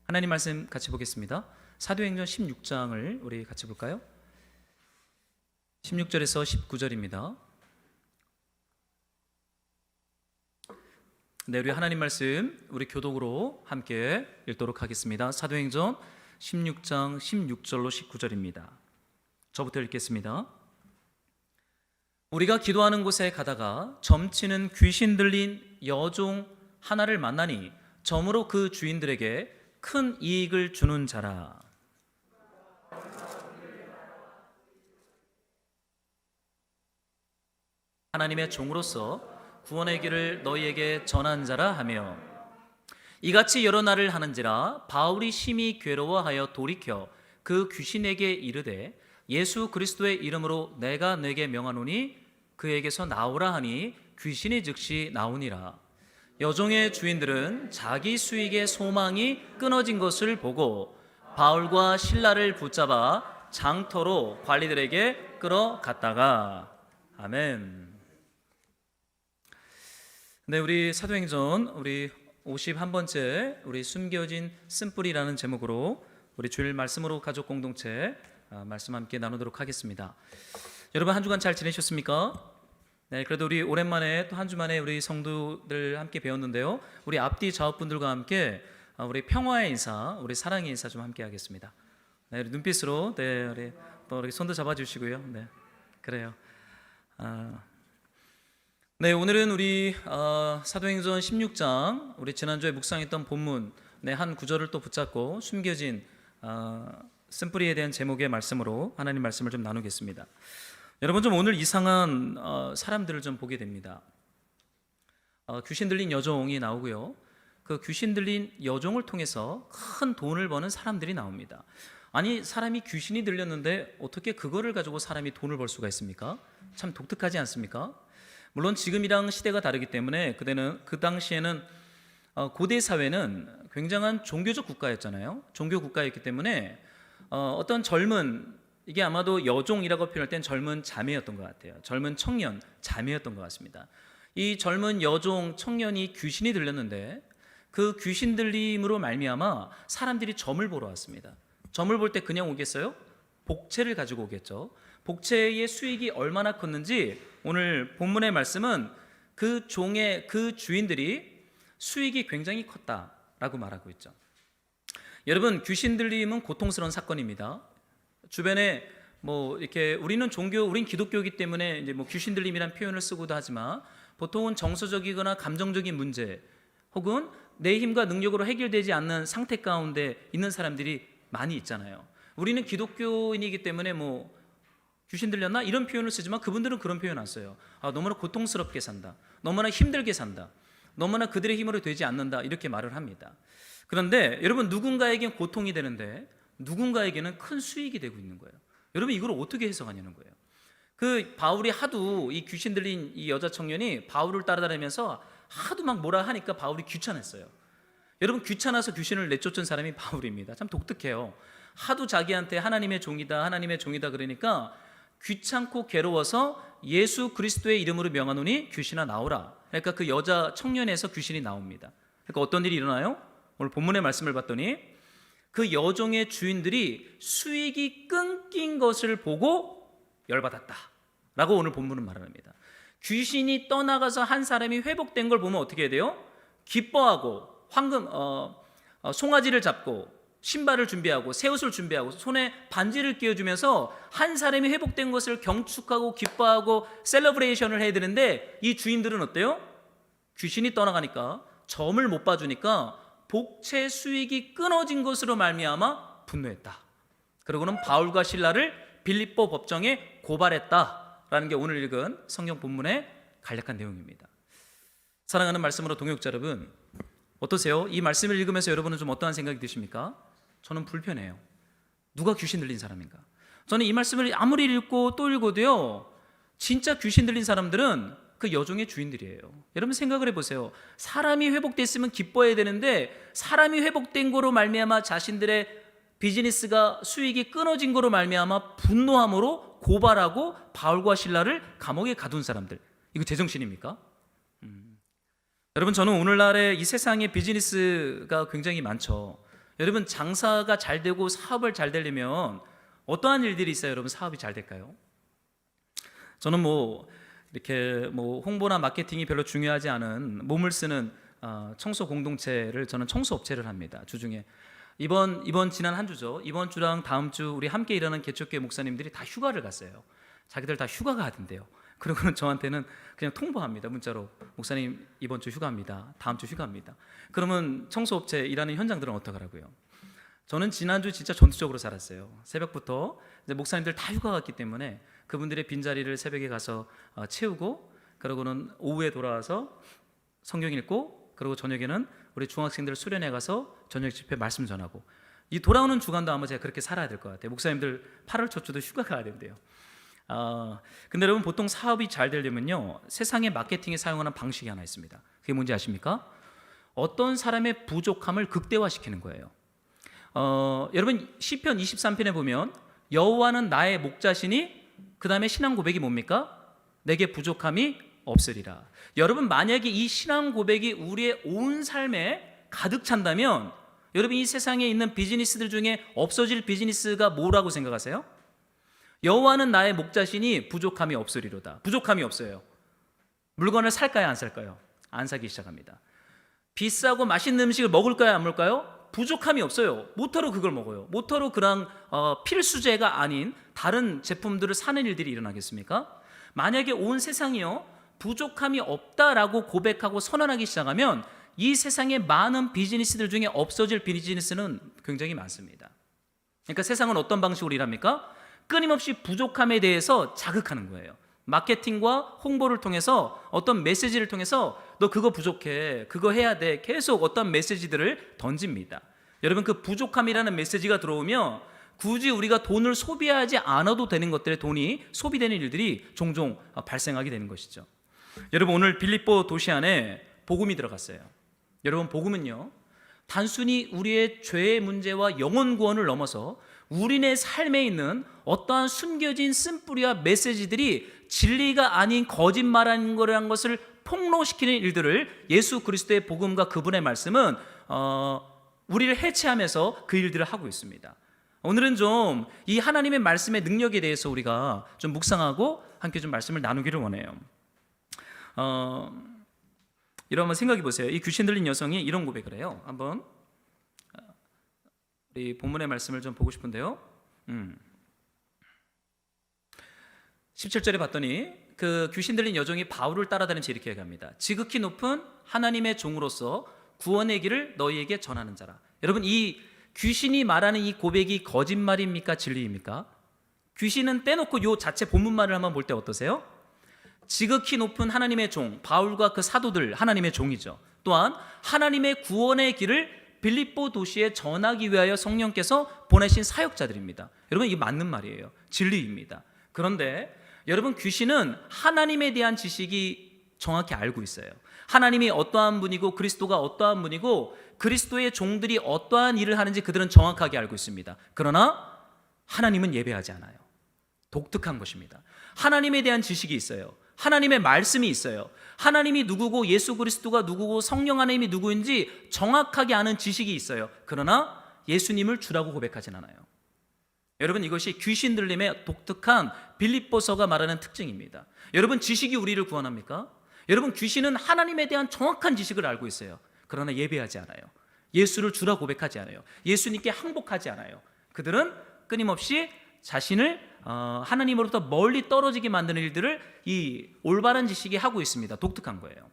하나님 말씀 같이 보겠습니다. 사도행전 16장을 우리 같이 볼까요? 16절에서 19절입니다. 네, 우리 하나님 말씀 우리 교독으로 함께 읽도록 하겠습니다. 사도행전 16장 16절로 19절입니다. 저부터 읽겠습니다. 우리가 기도하는 곳에 가다가 점치는 귀신 들린 여종 하나를 만나니 점으로 그 주인들에게 큰 이익을 주는 자라. 하나님의 종으로서 구원의 길을 너희에게 전한 자라 하며, 이같이 여러 날을 하는지라 바울이 심히 괴로워하여 돌이켜 그 귀신에게 이르되 예수 그리스도의 이름으로 내가 네게 명하노니 그에게서 나오라 하니 귀신이 즉시 나오니라. 여종의 주인들은 자기 수익의 소망이 끊어진 것을 보고 바울과 실라를 붙잡아 장터로 관리들에게 끌어갔다가. 아멘. 네, 우리 사도행전 우리 51번째 우리 숨겨진 쓴뿌리라는 제목으로 우리 주일 말씀으로 가족 공동체 말씀 함께 나누도록 하겠습니다. 여러분 한 주간 잘 지내셨습니까? 네, 그래도 우리 오랜만에 또 한 주 만에 우리 성도들 함께 배웠는데요. 우리 앞뒤 좌우분들과 함께 우리 평화의 인사, 우리 사랑의 인사 좀 함께 하겠습니다. 네, 우리 눈빛으로 우리 또 이렇게 손도 잡아주시고요. 네, 그래요. 네, 오늘은 우리 사도행전 16장 우리 지난주에 묵상했던 본문 한 구절을 또 붙잡고 숨겨진 쓴뿌리에 대한 제목의 말씀으로 하나님 말씀을 좀 나누겠습니다. 여러분 좀 오늘 이상한 사람들을 좀 보게 됩니다. 귀신 들린 여종이 나오고요. 그 귀신 들린 여종을 통해서 큰 돈을 버는 사람들이 나옵니다. 아니, 사람이 귀신이 들렸는데 어떻게 그거를 가지고 사람이 돈을 벌 수가 있습니까? 참 독특하지 않습니까? 물론 지금이랑 시대가 다르기 때문에 그 당시에는 고대 사회는 굉장한 종교적 국가였잖아요. 종교 국가였기 때문에 어떤 젊은, 이게 아마도 여종이라고 표현할 땐 젊은 자매였던 것 같아요. 젊은 청년, 자매였던 것 같습니다. 이 젊은 여종, 청년이 귀신이 들렸는데 그 귀신 들림으로 말미암아 사람들이 점을 보러 왔습니다. 점을 볼 때 그냥 오겠어요? 복채를 가지고 오겠죠. 복채의 수익이 얼마나 컸는지 오늘 본문의 말씀은 그 주인들이 수익이 굉장히 컸다라고 말하고 있죠. 여러분, 귀신 들림은 고통스러운 사건입니다. 주변에 이렇게 우린 기독교이기 때문에 이제 귀신 들림이란 표현을 쓰고도 하지만 보통은 정서적이거나 감정적인 문제 혹은 내 힘과 능력으로 해결되지 않는 상태 가운데 있는 사람들이 많이 있잖아요. 우리는 기독교인이기 때문에 귀신 들렸나? 이런 표현을 쓰지만 그분들은 그런 표현 안 써요. 너무나 고통스럽게 산다. 너무나 힘들게 산다. 너무나 그들의 힘으로 되지 않는다. 이렇게 말을 합니다. 그런데 여러분, 누군가에겐 고통이 되는데 누군가에게는 큰 수익이 되고 있는 거예요. 여러분, 이걸 어떻게 해석하냐는 거예요. 그 바울이 하도 이 귀신 들린 이 여자 청년이 바울을 따라다니면서 하도 막 뭐라 하니까 바울이 귀찮았어요. 여러분, 귀찮아서 귀신을 내쫓은 사람이 바울입니다. 참 독특해요. 하도 자기한테 하나님의 종이다 그러니까 귀찮고 괴로워서 예수 그리스도의 이름으로 명하노니 귀신아 나오라. 그러니까 그 여자 청년에서 귀신이 나옵니다. 그러니까 어떤 일이 일어나요? 오늘 본문의 말씀을 봤더니 그 여종의 주인들이 수익이 끊긴 것을 보고 열받았다 라고 오늘 본문은 말합니다. 귀신이 떠나가서 한 사람이 회복된 걸 보면 어떻게 해야 돼요? 기뻐하고 송아지를 잡고 신발을 준비하고 새 옷을 준비하고 손에 반지를 끼워주면서 한 사람이 회복된 것을 경축하고 기뻐하고 셀러브레이션을 해야 되는데 이 주인들은 어때요? 귀신이 떠나가니까 점을 못 봐주니까 복채 수익이 끊어진 것으로 말미암아 분노했다. 그리고는 바울과 실라를 빌립보 법정에 고발했다라는 게 오늘 읽은 성경 본문의 간략한 내용입니다. 사랑하는 말씀으로 동역자 여러분, 어떠세요? 이 말씀을 읽으면서 여러분은 좀 어떠한 생각이 드십니까? 저는 불편해요. 누가 귀신 들린 사람인가? 저는 이 말씀을 아무리 읽고 또 읽어도요, 진짜 귀신 들린 사람들은 그 여종의 주인들이에요. 여러분 생각을 해보세요. 사람이 회복됐으면 기뻐해야 되는데 사람이 회복된 거로 말미암아 자신들의 비즈니스가 수익이 끊어진 거로 말미암아 분노함으로 고발하고 바울과 실라를 감옥에 가둔 사람들, 이거 제정신입니까? 여러분, 저는 오늘날의 이 세상에 비즈니스가 굉장히 많죠. 여러분 장사가 잘 되고 사업을 잘 되려면 어떠한 일들이 있어야 여러분 사업이 잘 될까요? 저는 이렇게 홍보나 마케팅이 별로 중요하지 않은 몸을 쓰는 청소 공동체를 저는 청소 업체를 합니다. 주중에 이번 지난 한 주죠. 이번 주랑 다음 주 우리 함께 일하는 개척교회 목사님들이 다 휴가를 갔어요. 자기들 다 휴가가 하던데요. 그러고는 저한테는 그냥 통보합니다. 문자로 목사님 이번 주 휴가입니다. 다음 주 휴가입니다. 그러면 청소업체 일하는 현장들은 어떡하라고요? 저는 지난주 진짜 전투적으로 살았어요. 새벽부터 이제 목사님들 다 휴가 갔기 때문에 그분들의 빈자리를 새벽에 가서 채우고, 그러고는 오후에 돌아와서 성경 읽고, 그리고 저녁에는 우리 중학생들 수련회 가서 저녁 집회 말씀 전하고, 이 돌아오는 주간도 아마 제가 그렇게 살아야 될 것 같아요. 목사님들 8월 초주도 휴가 가야 된대요. 근데 여러분 보통 사업이 잘 되려면요, 세상의 마케팅에 사용하는 방식이 하나 있습니다. 그게 뭔지 아십니까? 어떤 사람의 부족함을 극대화시키는 거예요. 여러분 시편 23편에 보면 여호와는 나의 목자시니, 그 다음에 신앙 고백이 뭡니까? 내게 부족함이 없으리라. 여러분 만약에 이 신앙 고백이 우리의 온 삶에 가득 찬다면, 여러분 이 세상에 있는 비즈니스들 중에 없어질 비즈니스가 뭐라고 생각하세요? 여호와는 나의 목자시니 부족함이 없으리로다. 부족함이 없어요. 물건을 살까요, 안 살까요? 안 사기 시작합니다. 비싸고 맛있는 음식을 먹을까요, 안 먹을까요? 부족함이 없어요. 뭐하러 그걸 먹어요? 뭐하러 그런 필수제가 아닌 다른 제품들을 사는 일들이 일어나겠습니까? 만약에 온 세상이요 부족함이 없다라고 고백하고 선언하기 시작하면, 이 세상의 많은 비즈니스들 중에 없어질 비즈니스는 굉장히 많습니다. 그러니까 세상은 어떤 방식으로 일합니까? 끊임없이 부족함에 대해서 자극하는 거예요. 마케팅과 홍보를 통해서, 어떤 메시지를 통해서 너 그거 부족해, 그거 해야 돼, 계속 어떤 메시지들을 던집니다. 여러분 그 부족함이라는 메시지가 들어오면 굳이 우리가 돈을 소비하지 않아도 되는 것들에 돈이 소비되는 일들이 종종 발생하게 되는 것이죠. 여러분 오늘 빌립보 도시 안에 복음이 들어갔어요. 여러분 복음은요 단순히 우리의 죄의 문제와 영혼 구원을 넘어서 우리네 삶에 있는 어떠한 숨겨진 쓴뿌리와 메시지들이 진리가 아닌 거짓말하는 거라는 것을 폭로시키는 일들을 예수 그리스도의 복음과 그분의 말씀은 우리를 해체하면서 그 일들을 하고 있습니다. 오늘은 좀 이 하나님의 말씀의 능력에 대해서 우리가 좀 묵상하고 함께 좀 말씀을 나누기를 원해요. 한번 생각해 보세요. 이 귀신 들린 여성이 이런 고백을 해요. 한번 우리 본문의 말씀을 좀 보고 싶은데요. 17절에 봤더니 그 귀신 들린 여종이 바울을 따라다니면서 이렇게 얘기합니다. 지극히 높은 하나님의 종으로서 구원의 길을 너희에게 전하는 자라. 여러분 이 귀신이 말하는 이 고백이 거짓말입니까, 진리입니까? 귀신은 떼놓고 요 자체 본문말을 한번 볼 때 어떠세요? 지극히 높은 하나님의 종, 바울과 그 사도들 하나님의 종이죠. 또한 하나님의 구원의 길을 빌립보 도시에 전하기 위하여 성령께서 보내신 사역자들입니다. 여러분 이게 맞는 말이에요. 진리입니다. 그런데 여러분 귀신은 하나님에 대한 지식이 정확히 알고 있어요. 하나님이 어떠한 분이고 그리스도가 어떠한 분이고 그리스도의 종들이 어떠한 일을 하는지 그들은 정확하게 알고 있습니다. 그러나 하나님은 예배하지 않아요. 독특한 것입니다. 하나님에 대한 지식이 있어요. 하나님의 말씀이 있어요. 하나님이 누구고 예수 그리스도가 누구고 성령 하나님이 누구인지 정확하게 아는 지식이 있어요. 그러나 예수님을 주라고 고백하진 않아요. 여러분 이것이 귀신 들림의 독특한 빌립보서가 말하는 특징입니다. 여러분 지식이 우리를 구원합니까? 여러분 귀신은 하나님에 대한 정확한 지식을 알고 있어요. 그러나 예배하지 않아요. 예수를 주라 고백하지 않아요. 예수님께 항복하지 않아요. 그들은 끊임없이 자신을 하나님으로부터 멀리 떨어지게 만드는 일들을 이 올바른 지식이 하고 있습니다. 독특한 거예요.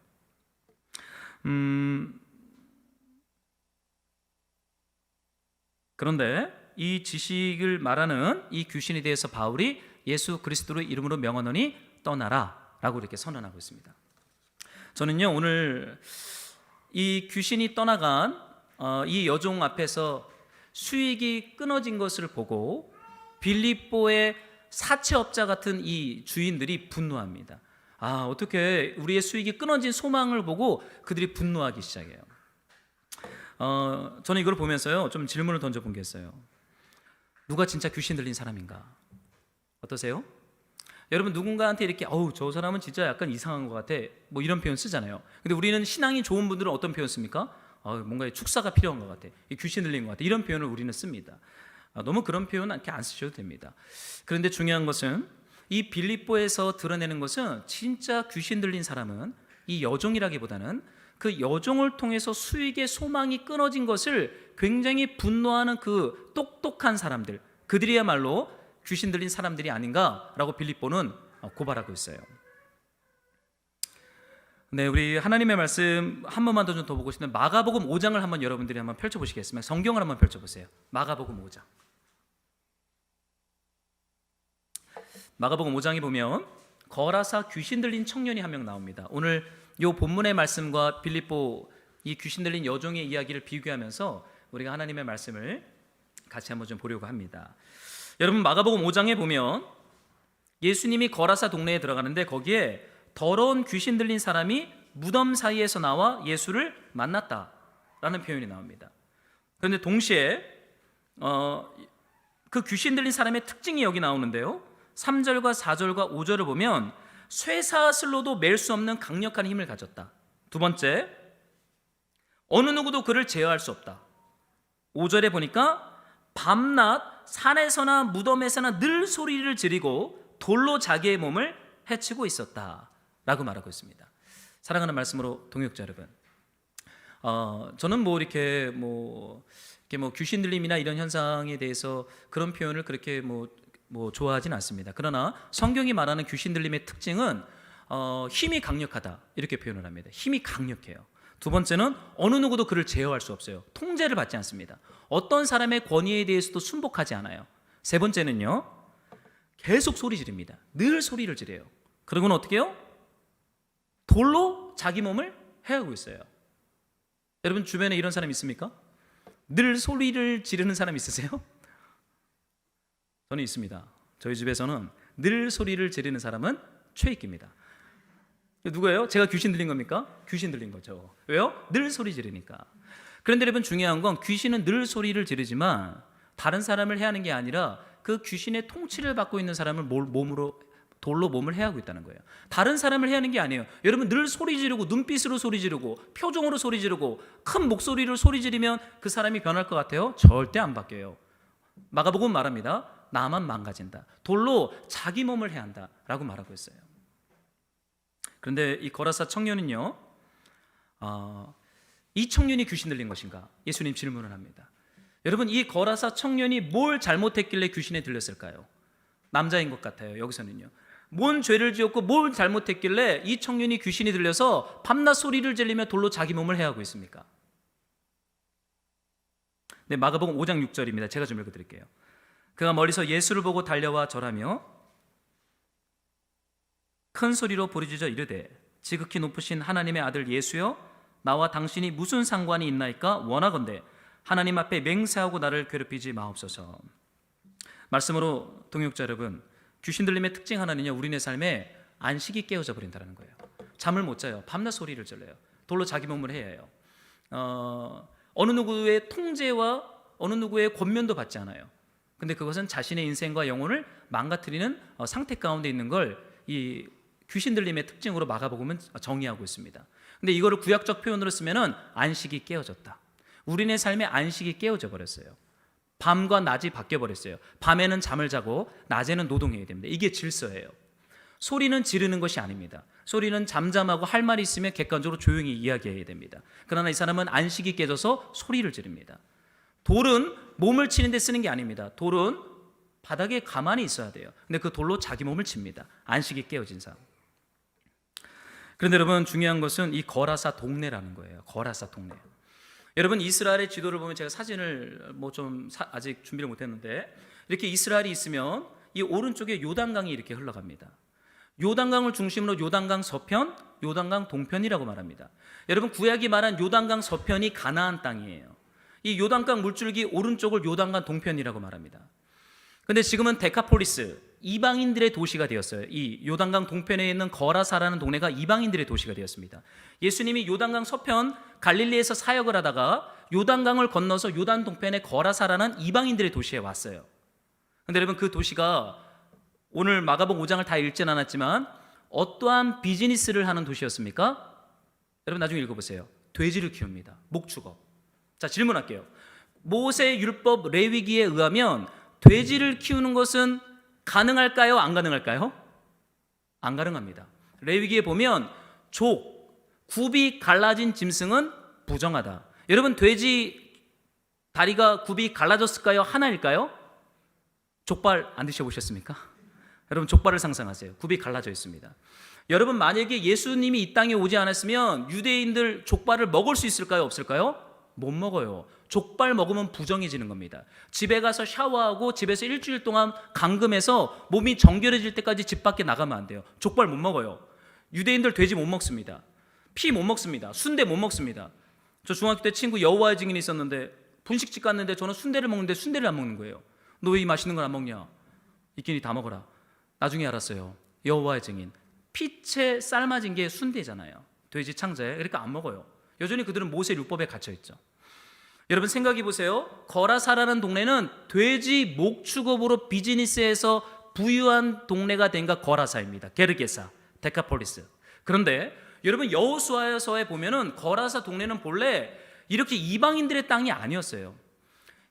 그런데 이 지식을 말하는 이 귀신에 대해서 바울이 예수 그리스도의 이름으로 명하노니 떠나라 라고 이렇게 선언하고 있습니다. 저는요 오늘 이 귀신이 떠나간 이 여종 앞에서 수익이 끊어진 것을 보고 빌립보의 사채업자 같은 이 주인들이 분노합니다. 어떻게 우리의 수익이 끊어진 소망을 보고 그들이 분노하기 시작해요. 저는 이걸 보면서요 좀 질문을 던져본 게 있어요. 누가 진짜 귀신 들린 사람인가? 어떠세요? 여러분 누군가한테 이렇게 저 사람은 진짜 약간 이상한 것 같아 뭐 이런 표현 쓰잖아요. 근데 우리는 신앙이 좋은 분들은 어떤 표현 씁니까? 뭔가 축사가 필요한 것 같아, 이 귀신 들린 것 같아, 이런 표현을 우리는 씁니다. 너무 그런 표현 이렇게 안 쓰셔도 됩니다. 그런데 중요한 것은 이 빌립보에서 드러내는 것은 진짜 귀신 들린 사람은 이 여종이라기보다는 그 여종을 통해서 수익의 소망이 끊어진 것을 굉장히 분노하는 그 똑똑한 사람들, 그들이야말로 귀신 들린 사람들이 아닌가라고 빌립보는 고발하고 있어요. 네, 우리 하나님의 말씀 한 번만 더 보고 싶은데 마가복음 5장을 한번 여러분들이 한번 펼쳐보시겠습니까? 성경을 한번 펼쳐보세요. 마가복음 5장. 마가복음 5장에 보면 거라사 귀신 들린 청년이 한 명 나옵니다. 오늘 이 본문의 말씀과 빌립보 이 귀신 들린 여종의 이야기를 비교하면서 우리가 하나님의 말씀을 같이 한번 좀 보려고 합니다. 여러분, 마가복음 5장에 보면 예수님이 거라사 동네에 들어가는데 거기에 더러운 귀신 들린 사람이 무덤 사이에서 나와 예수를 만났다라는 표현이 나옵니다. 그런데 동시에 그 귀신 들린 사람의 특징이 여기 나오는데요, 3절과 4절과 5절을 보면 쇠사슬로도 맬 수 없는 강력한 힘을 가졌다. 두 번째, 어느 누구도 그를 제어할 수 없다. 5절에 보니까 밤낮 산에서나 무덤에서나 늘 소리를 지르고 돌로 자기의 몸을 해치고 있었다 라고 말하고 있습니다. 사랑하는 말씀으로 동역자 여러분, 저는 이렇게 귀신 들림이나 이런 현상에 대해서 그런 표현을 그렇게 좋아하진 않습니다. 그러나 성경이 말하는 귀신 들림의 특징은 힘이 강력하다 이렇게 표현을 합니다. 힘이 강력해요. 두 번째는 어느 누구도 그를 제어할 수 없어요. 통제를 받지 않습니다. 어떤 사람의 권위에 대해서도 순복하지 않아요. 세 번째는요, 계속 소리 지릅니다. 늘 소리를 지르요. 그리고는 어떻게 해요? 돌로 자기 몸을 해하고 있어요. 여러분 주변에 이런 사람 있습니까? 늘 소리를 지르는 사람 있으세요? 저는 있습니다. 저희 집에서는 늘 소리를 지르는 사람은 최익기입니다. 누구예요? 제가 귀신 들린 겁니까? 귀신 들린 거죠. 왜요? 늘 소리 지르니까. 그런데 여러분 중요한 건 귀신은 늘 소리를 지르지만 다른 사람을 해하는 게 아니라 그 귀신의 통치를 받고 있는 사람을 돌로 몸을 해하고 있다는 거예요. 다른 사람을 해하는 게 아니에요. 여러분 늘 소리 지르고 눈빛으로 소리 지르고 표정으로 소리 지르고 큰 목소리로 소리 지르면 그 사람이 변할 것 같아요? 절대 안 바뀌어요. 마가복음 말합니다. 나만 망가진다. 돌로 자기 몸을 해한다 라고 말하고 있어요. 그런데 이 거라사 청년은요, 이 청년이 귀신 들린 것인가? 예수님 질문을 합니다. 여러분, 이 거라사 청년이 뭘 잘못했길래 귀신에 들렸을까요? 남자인 것 같아요. 여기서는요, 뭔 죄를 지었고 뭘 잘못했길래 이 청년이 귀신이 들려서 밤낮 소리를 지르며 돌로 자기 몸을 해하고 있습니까? 네, 마가복음 5장 6절입니다. 제가 좀 읽어드릴게요. 그가 멀리서 예수를 보고 달려와 절하며 큰 소리로 부르짖어 이르되 지극히 높으신 하나님의 아들 예수여, 나와 당신이 무슨 상관이 있나이까? 원하건대 하나님 앞에 맹세하고 나를 괴롭히지 마옵소서. 말씀으로 동역자 여러분, 귀신 들림의 특징 하나는요, 우리네 삶에 안식이 깨어져 버린다는 거예요. 잠을 못 자요. 밤낮 소리를 질러요. 돌로 자기 몸을 해야 해요. 어느 누구의 통제와 어느 누구의 권면도 받지 않아요. 근데 그것은 자신의 인생과 영혼을 망가뜨리는 상태 가운데 있는 걸 이 귀신 들림의 특징으로 마가복음은 정의하고 있습니다. 근데 이거를 구약적 표현으로 쓰면은 안식이 깨어졌다. 우리네 삶의 안식이 깨어져 버렸어요. 밤과 낮이 바뀌어 버렸어요. 밤에는 잠을 자고 낮에는 노동해야 됩니다. 이게 질서예요. 소리는 지르는 것이 아닙니다. 소리는 잠잠하고 할 말이 있으면 객관적으로 조용히 이야기해야 됩니다. 그러나 이 사람은 안식이 깨져서 소리를 지릅니다. 돌은 몸을 치는 데 쓰는 게 아닙니다. 돌은 바닥에 가만히 있어야 돼요. 근데 그 돌로 자기 몸을 칩니다. 안식이 깨어진 사람. 그런데 여러분 중요한 것은 이 거라사 동네라는 거예요. 거라사 동네. 여러분 이스라엘의 지도를 보면, 제가 사진을 아직 준비를 못했는데, 이렇게 이스라엘이 있으면 이 오른쪽에 요단강이 이렇게 흘러갑니다. 요단강을 중심으로 요단강 서편, 요단강 동편이라고 말합니다. 여러분 구약이 말한 요단강 서편이 가나안 땅이에요. 이 요단강 물줄기 오른쪽을 요단강 동편이라고 말합니다. 그런데 지금은 데카폴리스, 이방인들의 도시가 되었어요. 이 요단강 동편에 있는 거라사라는 동네가 이방인들의 도시가 되었습니다. 예수님이 요단강 서편 갈릴리에서 사역을 하다가 요단강을 건너서 요단 동편의 거라사라는 이방인들의 도시에 왔어요. 그런데 여러분 그 도시가 오늘 마가복음 5장을 다 읽진 않았지만 어떠한 비즈니스를 하는 도시였습니까? 여러분 나중에 읽어보세요. 돼지를 키웁니다. 목축업. 자, 질문할게요. 모세 율법 레위기에 의하면 돼지를 키우는 것은 가능할까요? 안 가능할까요? 안 가능합니다. 레위기에 보면 굽이 갈라진 짐승은 부정하다. 여러분, 돼지 다리가 굽이 갈라졌을까요? 하나일까요? 족발 안 드셔보셨습니까? 여러분, 족발을 상상하세요. 굽이 갈라져 있습니다. 여러분, 만약에 예수님이 이 땅에 오지 않았으면 유대인들 족발을 먹을 수 있을까요? 없을까요? 못 먹어요. 족발 먹으면 부정해지는 겁니다. 집에 가서 샤워하고 집에서 일주일 동안 감금해서 몸이 정결해질 때까지 집 밖에 나가면 안 돼요. 족발 못 먹어요. 유대인들 돼지 못 먹습니다. 피 못 먹습니다. 순대 못 먹습니다. 저 중학교 때 친구 여호와의 증인이 있었는데 분식집 갔는데 저는 순대를 먹는데 순대를 안 먹는 거예요. 너 왜 이 맛있는 걸 안 먹냐? 있기니 다 먹어라. 나중에 알았어요. 여호와의 증인. 피채 삶아진 게 순대잖아요. 돼지 창자에. 그러니까 안 먹어요. 여전히 그들은 모세 율법에 갇혀 있죠. 여러분, 생각해 보세요. 거라사라는 동네는 돼지 목축업으로 비즈니스에서 부유한 동네가 된가 거라사입니다. 게르게사, 데카폴리스. 그런데 여러분, 여호수아서에 보면은 거라사 동네는 본래 이렇게 이방인들의 땅이 아니었어요.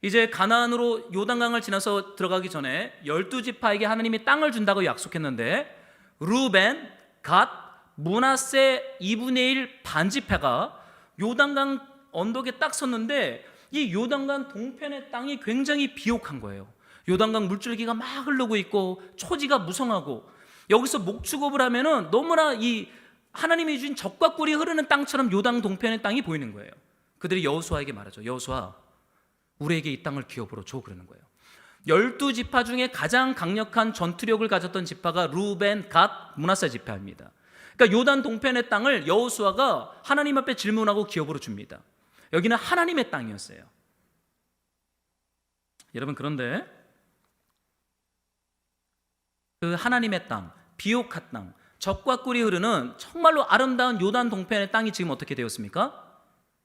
이제 가나안으로 요단강을 지나서 들어가기 전에 12지파에게 하나님이 땅을 준다고 약속했는데 루벤, 갓, 므낫세 2분의 1 반지파가 요단강 언덕에 딱 섰는데 이 요단강 동편의 땅이 굉장히 비옥한 거예요. 요단강 물줄기가 막 흐르고 있고 초지가 무성하고 여기서 목축업을 하면은 너무나 이 하나님이 주신 젖과 꿀이 흐르는 땅처럼 요단 동편의 땅이 보이는 거예요. 그들이 여호수아에게 말하죠. 여호수아, 우리에게 이 땅을 기업으로 줘. 그러는 거예요. 12지파 중에 가장 강력한 전투력을 가졌던 지파가 루벤, 갓, 므낫세 지파입니다. 그러니까 요단 동편의 땅을 여호수아가 하나님 앞에 질문하고 기업으로 줍니다. 여기는 하나님의 땅이었어요. 여러분, 그런데 그 하나님의 땅, 비옥한 땅, 젖과 꿀이 흐르는 정말로 아름다운 요단 동편의 땅이 지금 어떻게 되었습니까?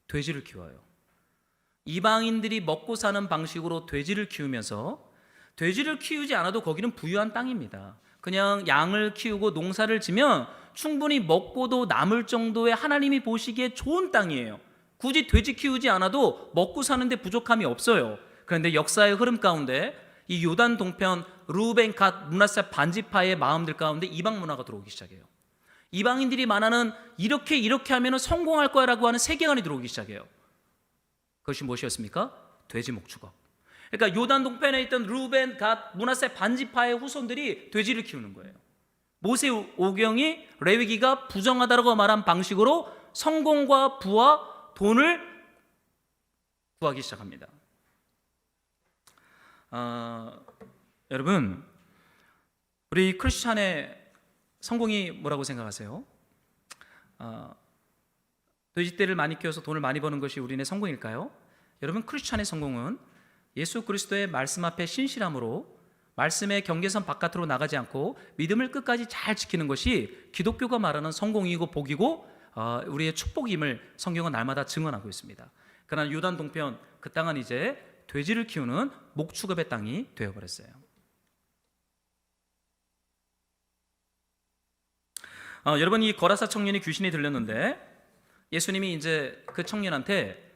돼지를 키워요. 이방인들이 먹고 사는 방식으로 돼지를 키우면서, 돼지를 키우지 않아도 거기는 부유한 땅입니다. 그냥 양을 키우고 농사를 지면 충분히 먹고도 남을 정도의 하나님이 보시기에 좋은 땅이에요. 굳이 돼지 키우지 않아도 먹고 사는데 부족함이 없어요. 그런데 역사의 흐름 가운데 이 요단 동편 루벤, 갓, 므낫세 반지파의 마음들 가운데 이방 문화가 들어오기 시작해요. 이방인들이 말하는 이렇게 하면 성공할 거라고 하는 세계관이 들어오기 시작해요. 그것이 무엇이었습니까? 돼지 목축업. 그러니까 요단 동편에 있던 루벤, 갓, 므낫세 반지파의 후손들이 돼지를 키우는 거예요. 모세 오경이 레위기가 부정하다고 말한 방식으로 성공과 부와 돈을 구하기 시작합니다. 여러분, 우리 크리스찬의 성공이 뭐라고 생각하세요? 돼지떼를 많이 키워서 돈을 많이 버는 것이 우리의 성공일까요? 여러분, 크리스찬의 성공은 예수 그리스도의 말씀 앞에 신실함으로 말씀의 경계선 바깥으로 나가지 않고 믿음을 끝까지 잘 지키는 것이 기독교가 말하는 성공이고 복이고 우리의 축복임을 성경은 날마다 증언하고 있습니다. 그러나 요단 동편 그 땅은 이제 돼지를 키우는 목축업의 땅이 되어버렸어요. 여러분, 이 거라사 청년이 귀신이 들렸는데 예수님이 이제 그 청년한테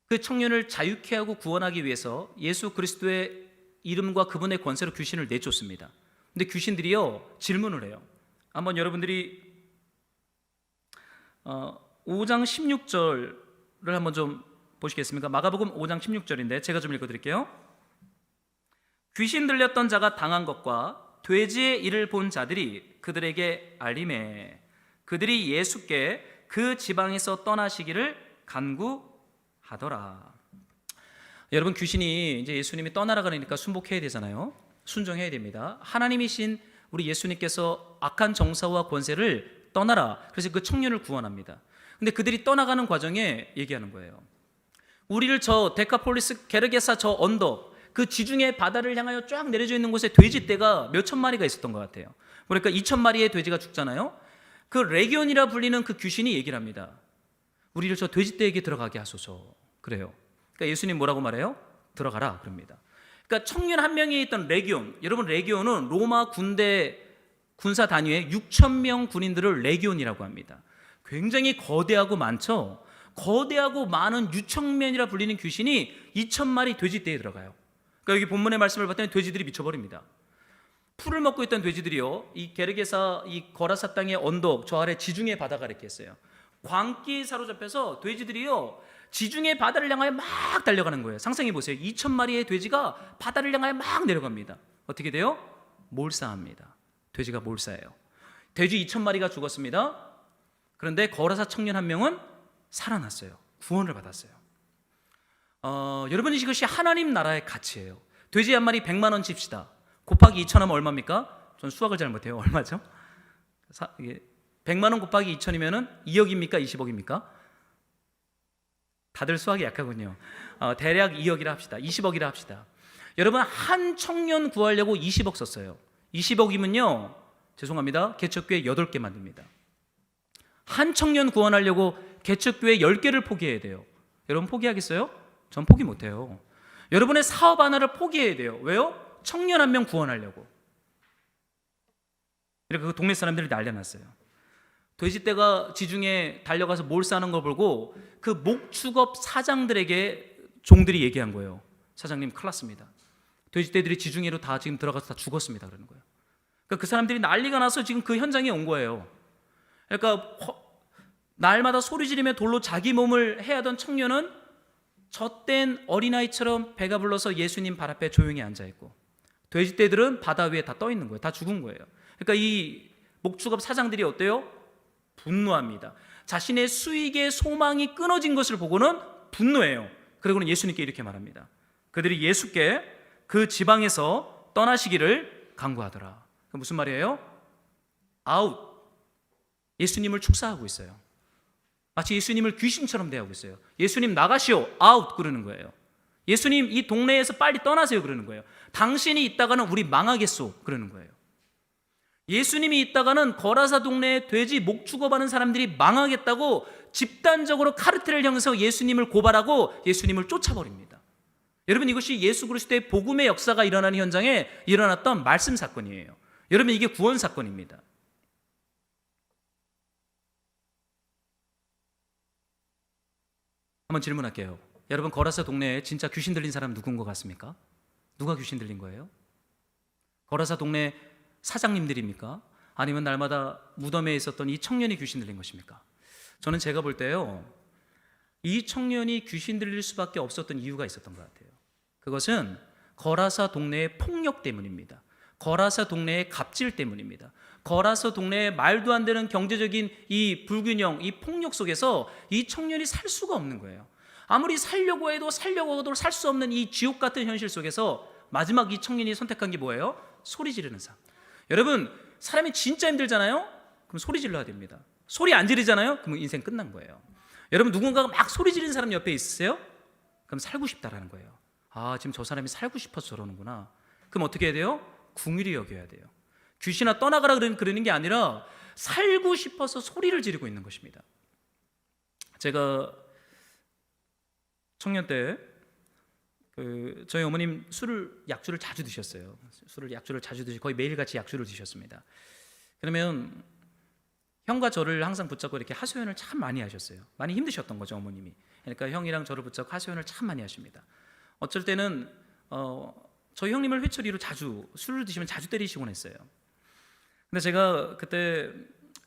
그 청년을 자유케 하고 구원하기 위해서 예수 그리스도의 이름과 그분의 권세로 귀신을 내쫓습니다. 근데 귀신들이요 질문을 해요. 한번 여러분들이 5장 16절을 한번 좀 보시겠습니까? 마가복음 5장 16절인데 제가 좀 읽어드릴게요. 귀신 들렸던 자가 당한 것과 돼지의 일을 본 자들이 그들에게 알림해 그들이 예수께 그 지방에서 떠나시기를 간구하더라. 여러분, 귀신이 이제 예수님이 떠나라 그러니까 순복해야 되잖아요. 순종해야 됩니다. 하나님이신 우리 예수님께서 악한 정사와 권세를 떠나라. 그래서 그 청년을 구원합니다. 근데 그들이 떠나가는 과정에 얘기하는 거예요. 우리를 저 데카폴리스 게르게사 저 언덕 그 지중해 바다를 향하여 쫙 내려져 있는 곳에 돼지떼가 몇천 마리가 있었던 것 같아요. 그러니까 2,000마리의 돼지가 죽잖아요. 그 레기온이라 불리는 그 귀신이 얘기를 합니다. 우리를 저 돼지떼에게 들어가게 하소서. 그래요. 그러니까 예수님 뭐라고 말해요? 들어가라 그럽니다. 그러니까 청년 한 명이 있던 레기온, 여러분 레기온은 로마 군대 군사 단위의 6,000명 군인들을 레기온이라고 합니다. 굉장히 거대하고 많죠. 거대하고 많은 유청면이라 불리는 귀신이 2,000마리 돼지떼에 들어가요. 그러니까 여기 본문의 말씀을 봤더니 돼지들이 미쳐버립니다. 풀을 먹고 있던 돼지들이요, 이 게르게사 이 거라사 땅의 언덕 저 아래 지중해 바다가 이렇게 있어요. 광기에 사로잡혀서 돼지들이요 지중해 바다를 향하여 막 달려가는 거예요. 상상해 보세요. 2,000마리의 돼지가 바다를 향하여 막 내려갑니다. 어떻게 돼요? 몰사합니다. 돼지가 몰사해요. 돼지 2,000마리가 죽었습니다. 그런데 거라사 청년 한 명은 살아났어요. 구원을 받았어요. 여러분, 이것이 하나님 나라의 가치예요. 돼지 한 마리 100만 원 칩시다. 곱하기 2,000 하면 얼마입니까? 전 수학을 잘 못해요. 얼마죠? 100만 원 곱하기 2,000이면 2억입니까? 20억입니까? 다들 수학이 약하군요. 대략 2억이라 합시다. 20억이라 합시다. 여러분, 한 청년 구하려고 20억 썼어요. 20억이면요, 죄송합니다, 개척교회 8개 만듭니다. 한 청년 구원하려고 개척교회 10개를 포기해야 돼요. 여러분 포기하겠어요? 전 포기 못해요. 여러분의 사업 하나를 포기해야 돼요. 왜요? 청년 한 명 구원하려고. 이렇게 그 동네 사람들이 난려났어요. 돼지떼가 지중해 달려가서 몰사하는 걸 보고 그 목축업 사장들에게 종들이 얘기한 거예요. 사장님, 큰일 났습니다. 돼지떼들이 지중해로 다 지금 들어가서 다 죽었습니다. 그러는 거예요. 그러니까 그 사람들이 난리가 나서 지금 그 현장에 온 거예요. 그러니까 날마다 소리 지르며 돌로 자기 몸을 해하던 청년은 젖된 어린아이처럼 배가 불러서 예수님 발 앞에 조용히 앉아있고, 돼지떼들은 바다 위에 다 떠 있는 거예요. 다 죽은 거예요. 그러니까 이 목축업 사장들이 어때요? 분노합니다. 자신의 수익의 소망이 끊어진 것을 보고는 분노해요. 그리고는 예수님께 이렇게 말합니다. 그들이 예수께 그 지방에서 떠나시기를 간구하더라. 무슨 말이에요? 아웃. 예수님을 축사하고 있어요. 마치 예수님을 귀신처럼 대하고 있어요. 예수님 나가시오, 아웃 그러는 거예요. 예수님 이 동네에서 빨리 떠나세요 그러는 거예요. 당신이 있다가는 우리 망하겠소 그러는 거예요. 예수님이 있다가는 거라사 동네에 돼지 목축업하는 사람들이 망하겠다고 집단적으로 카르텔을 형성해서 예수님을 고발하고 예수님을 쫓아버립니다. 여러분, 이것이 예수 그리스도의 복음의 역사가 일어나는 현장에 일어났던 말씀 사건이에요. 여러분, 이게 구원 사건입니다. 한번 질문할게요. 여러분, 거라사 동네에 진짜 귀신 들린 사람 누군 것 같습니까? 누가 귀신 들린 거예요? 거라사 동네 사장님들입니까? 아니면 날마다 무덤에 있었던 이 청년이 귀신 들린 것입니까? 저는 제가 볼 때요, 이 청년이 귀신 들릴 수밖에 없었던 이유가 있었던 것 같아요. 그것은 거라사 동네의 폭력 때문입니다. 거라사 동네의 갑질 때문입니다. 거라사 동네의 말도 안 되는 경제적인 이 불균형, 이 폭력 속에서 이 청년이 살 수가 없는 거예요. 아무리 살려고 해도 살 수 없는 이 지옥 같은 현실 속에서 마지막 이 청년이 선택한 게 뭐예요? 소리 지르는 삶. 여러분, 사람이 진짜 힘들잖아요? 그럼 소리 질러야 됩니다. 소리 안 지르잖아요? 그럼 인생 끝난 거예요. 여러분, 누군가가 막 소리 지르는 사람 옆에 있으세요? 그럼 살고 싶다라는 거예요. 아, 지금 저 사람이 살고 싶어서 저러는구나. 그럼 어떻게 해야 돼요? 궁일이 여겨야 돼요. 귀신아 떠나가라 그러는 게 아니라 살고 싶어서 소리를 지르고 있는 것입니다. 제가 청년 때 저희 어머님 약주를 자주 드셨어요. 약주를 자주 드시고 거의 매일같이 약주를 드셨습니다. 그러면 형과 저를 항상 붙잡고 이렇게 하소연을 참 많이 하셨어요. 많이 힘드셨던 거죠, 어머님이. 그러니까 형이랑 저를 붙잡고 하소연을 참 많이 하십니다. 어쩔 때는 저희 형님을 회초리로 자주 술을 드시면 자주 때리시곤 했어요. 근데 제가 그때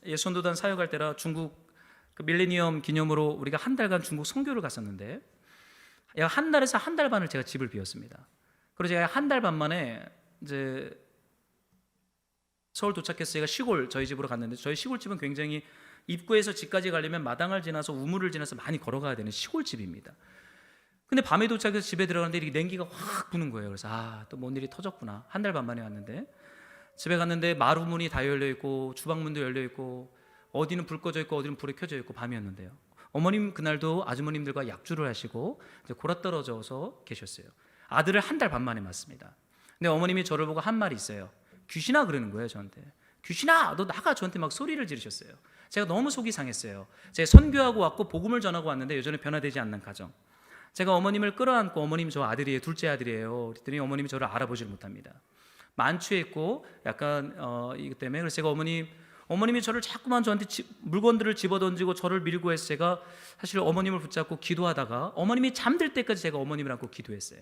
예수전도단 사역할 때라 중국 그 밀레니엄 기념으로 우리가 한 달간 중국 선교를 갔었는데 약 한 달에서 한 달 반을 제가 집을 비웠습니다. 그래서 제가 한 달 반 만에 이제 서울 도착해서 제가 시골 저희 집으로 갔는데, 저희 시골집은 굉장히 입구에서 집까지 가려면 마당을 지나서 우물을 지나서 많이 걸어가야 되는 시골집입니다. 근데 밤에 도착해서 집에 들어가는데 이렇게 냉기가 확 부는 거예요. 그래서 또 뭔 일이 터졌구나. 한 달 반 만에 왔는데 집에 갔는데 마루문이 다 열려 있고 주방문도 열려 있고 어디는 불 꺼져 있고 어디는 불이 켜져 있고 밤이었는데요. 어머님 그날도 아주머님들과 약주를 하시고 이제 골아떨어져서 계셨어요. 아들을 한 달 반 만에 맞습니다. 근데 어머님이 저를 보고 한 말이 있어요. 귀신아 그러는 거예요, 저한테. 귀신아 너 나가, 저한테 막 소리를 지르셨어요. 제가 너무 속이 상했어요. 제가 선교하고 왔고 복음을 전하고 왔는데 여전히 변화되지 않는 가정. 제가 어머님을 끌어안고 어머님 저 아들이에요, 둘째 아들이에요 그랬더니 어머님이 저를 알아보질 못합니다. 만취했고 약간 이것 때문에. 그래서 제가 어머님이 저를 자꾸만 저한테 물건들을 집어던지고 저를 밀고 해서 제가 사실 어머님을 붙잡고 기도하다가 어머님이 잠들 때까지 제가 어머님을 안고 기도했어요.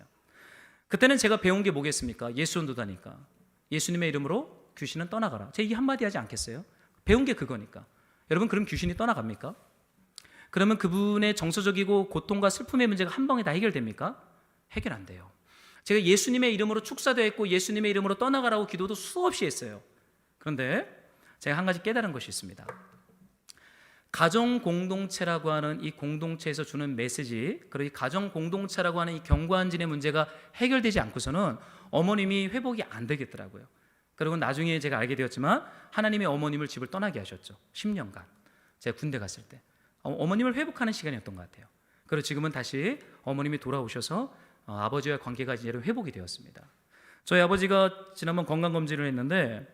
그때는 제가 배운 게 뭐겠습니까? 예수원도다니까 예수님의 이름으로 귀신은 떠나가라. 제가 이 한마디 하지 않겠어요? 배운 게 그거니까. 여러분, 그럼 귀신이 떠나갑니까? 그러면 그분의 정서적이고 고통과 슬픔의 문제가 한 방에 다 해결됩니까? 해결 안 돼요. 제가 예수님의 이름으로 축사도 했고 예수님의 이름으로 떠나가라고 기도도 수없이 했어요. 그런데 제가 한 가지 깨달은 것이 있습니다. 가정 공동체라고 하는 이 공동체에서 주는 메시지, 그리고 이 가정 공동체라고 하는 이 경관진의 문제가 해결되지 않고서는 어머님이 회복이 안 되겠더라고요. 그리고 나중에 제가 알게 되었지만 하나님의 어머님을 집을 떠나게 하셨죠. 10년간 제가 군대 갔을 때 어머님을 회복하는 시간이었던 것 같아요. 그리고 지금은 다시 어머님이 돌아오셔서 아버지와 관계가 이제 회복이 되었습니다. 저희 아버지가 지난번 건강검진을 했는데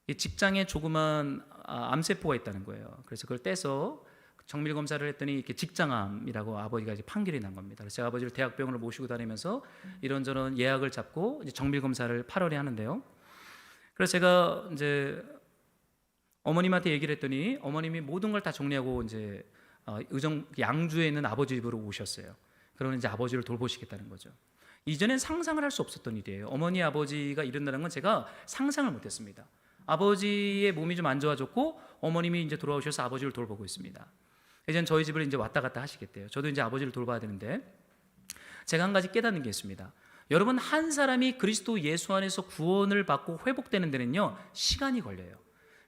이 직장에 조그만 암세포가 있다는 거예요. 그래서 그걸 떼서 정밀 검사를 했더니 이렇게 직장암이라고 아버지가 이제 판결이 난 겁니다. 그래서 제가 아버지를 대학병원을 모시고 다니면서 이런저런 예약을 잡고 이제 정밀 검사를 8월에 하는데요. 그래서 제가 이제 어머님한테 얘기를 했더니 어머님이 모든 걸 다 정리하고 이제 양주에 있는 아버지 집으로 오셨어요. 그러면 이제 아버지를 돌보시겠다는 거죠. 이전엔 상상을 할 수 없었던 일이에요. 어머니 아버지가 이런다는 건 제가 상상을 못했습니다. 아버지의 몸이 좀 안 좋아졌고 어머님이 이제 돌아오셔서 아버지를 돌보고 있습니다. 이제는 저희 집을 이제 왔다 갔다 하시겠대요. 저도 이제 아버지를 돌봐야 되는데 제가 한 가지 깨닫는 게 있습니다. 여러분, 한 사람이 그리스도 예수 안에서 구원을 받고 회복되는 데는요 시간이 걸려요.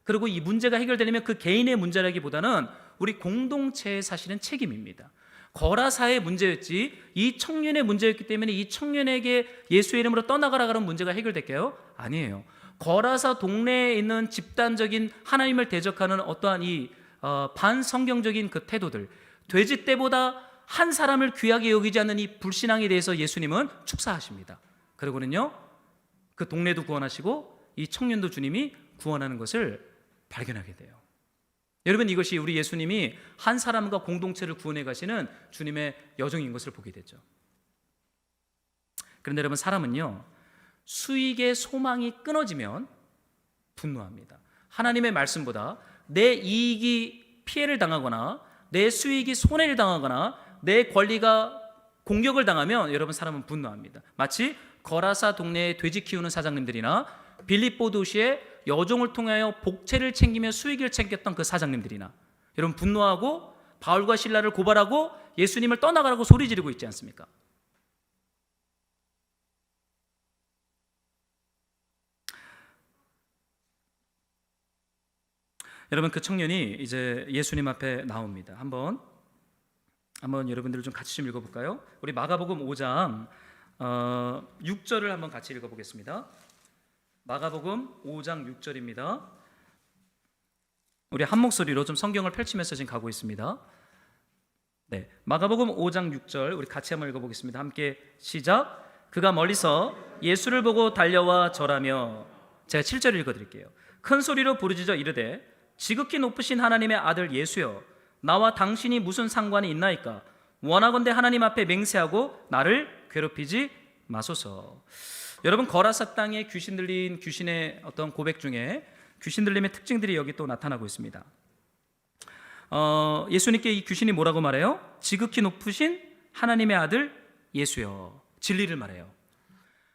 그리고 이 문제가 해결되려면 그 개인의 문제라기보다는 우리 공동체의 사실은 책임입니다. 거라사의 문제였지 이 청년의 문제였기 때문에 이 청년에게 예수의 이름으로 떠나가라는 문제가 해결될까요? 아니에요. 거라사 동네에 있는 집단적인 하나님을 대적하는 어떠한 이 반성경적인 그 태도들, 돼지 떼보다 한 사람을 귀하게 여기지 않는 이 불신앙에 대해서 예수님은 축사하십니다. 그리고는요 그 동네도 구원하시고 이 청년도 주님이 구원하는 것을 발견하게 돼요. 여러분, 이것이 우리 예수님이 한 사람과 공동체를 구원해 가시는 주님의 여정인 것을 보게 되죠. 그런데 여러분, 사람은요 수익의 소망이 끊어지면 분노합니다. 하나님의 말씀보다 내 이익이 피해를 당하거나 내 수익이 손해를 당하거나 내 권리가 공격을 당하면 여러분, 사람은 분노합니다. 마치 거라사 동네에 돼지 키우는 사장님들이나 빌립보 도시에 여종을 통하여 복채를 챙기며 수익을 챙겼던 그 사장님들이나 여러분, 분노하고 바울과 실라를 고발하고 예수님을 떠나가라고 소리 지르고 있지 않습니까? 여러분, 그 청년이 이제 예수님 앞에 나옵니다. 한번 여러분들 좀 같이 좀 읽어볼까요? 우리 마가복음 5장 6절을 한번 같이 읽어보겠습니다. 마가복음 5장 6절입니다. 우리 한 목소리로 좀 성경을 펼치면서 지금 가고 있습니다. 네, 마가복음 5장 6절 우리 같이 한번 읽어보겠습니다. 함께 시작. 그가 멀리서 예수를 보고 달려와 절하며, 제가 7절 읽어드릴게요. 큰 소리로 부르짖어 이르되 지극히 높으신 하나님의 아들 예수여, 나와 당신이 무슨 상관이 있나이까? 원하건대 하나님 앞에 맹세하고 나를 괴롭히지 마소서. 여러분, 거라사 땅에 귀신 들린 귀신의 어떤 고백 중에 귀신 들림의 특징들이 여기 또 나타나고 있습니다. 예수님께 이 귀신이 뭐라고 말해요? 지극히 높으신 하나님의 아들 예수여. 진리를 말해요.